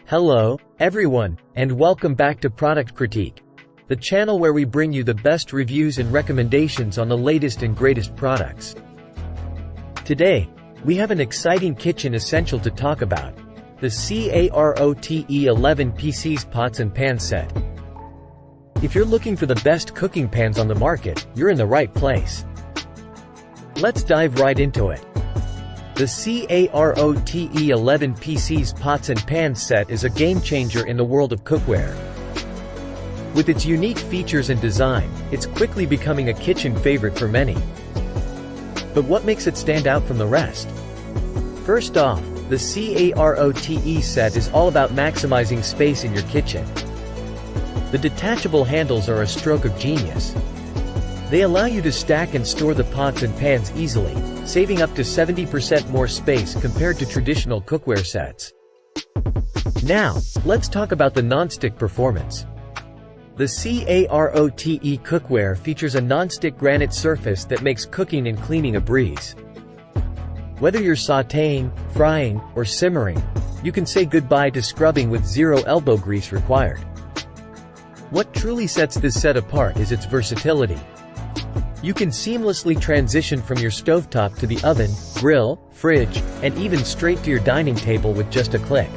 Hello, everyone, and welcome back to Product Critique, the channel where we bring you the best reviews and recommendations on the latest and greatest products. Today, we have an exciting kitchen essential to talk about: the Carote 11 PCs Pots and Pans Set. If you're looking for the best cooking pans on the market, you're in the right place. Let's dive right into it. The Carote 11 PCs Pots and Pans Set is a game-changer in the world of cookware. With its unique features and design, it's quickly becoming a kitchen favorite for many. But what makes it stand out from the rest? First off, the Carote set is all about maximizing space in your kitchen. The detachable handles are a stroke of genius. They allow you to stack and store the pots and pans easily, saving up to 70% more space compared to traditional cookware sets. Now, let's talk about the non-stick performance. The Carote cookware features a non-stick granite surface that makes cooking and cleaning a breeze. Whether you're sautéing, frying, or simmering, you can say goodbye to scrubbing with zero elbow grease required. What truly sets this set apart is its versatility. You can seamlessly transition from your stovetop to the oven, grill, fridge, and even straight to your dining table with just a click.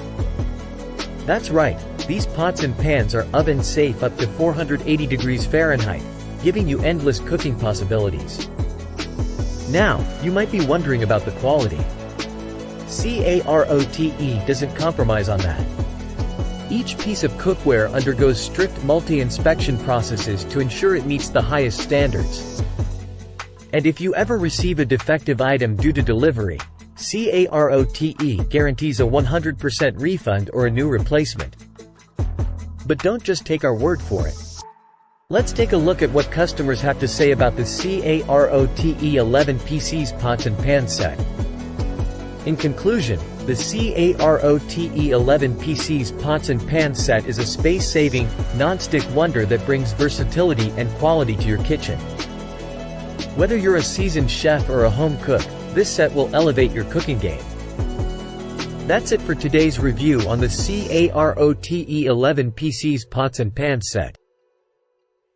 That's right, these pots and pans are oven safe up to 480 degrees Fahrenheit, giving you endless cooking possibilities. Now, you might be wondering about the quality. Carote doesn't compromise on that. Each piece of cookware undergoes strict multi-inspection processes to ensure it meets the highest standards. And if you ever receive a defective item due to delivery, Carote guarantees a 100% refund or a new replacement. But don't just take our word for it. Let's take a look at what customers have to say about the Carote 11 PCs Pots and Pans Set. In conclusion, the Carote 11 PCs Pots and Pans Set is a space-saving, non-stick wonder that brings versatility and quality to your kitchen. Whether you're a seasoned chef or a home cook, this set will elevate your cooking game. That's it for today's review on the Carote 11 PCs Pots and Pans Set.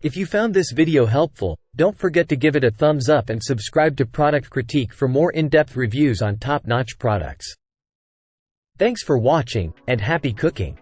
If you found this video helpful, don't forget to give it a thumbs up and subscribe to Product Critique for more in-depth reviews on top-notch products. Thanks for watching, and happy cooking!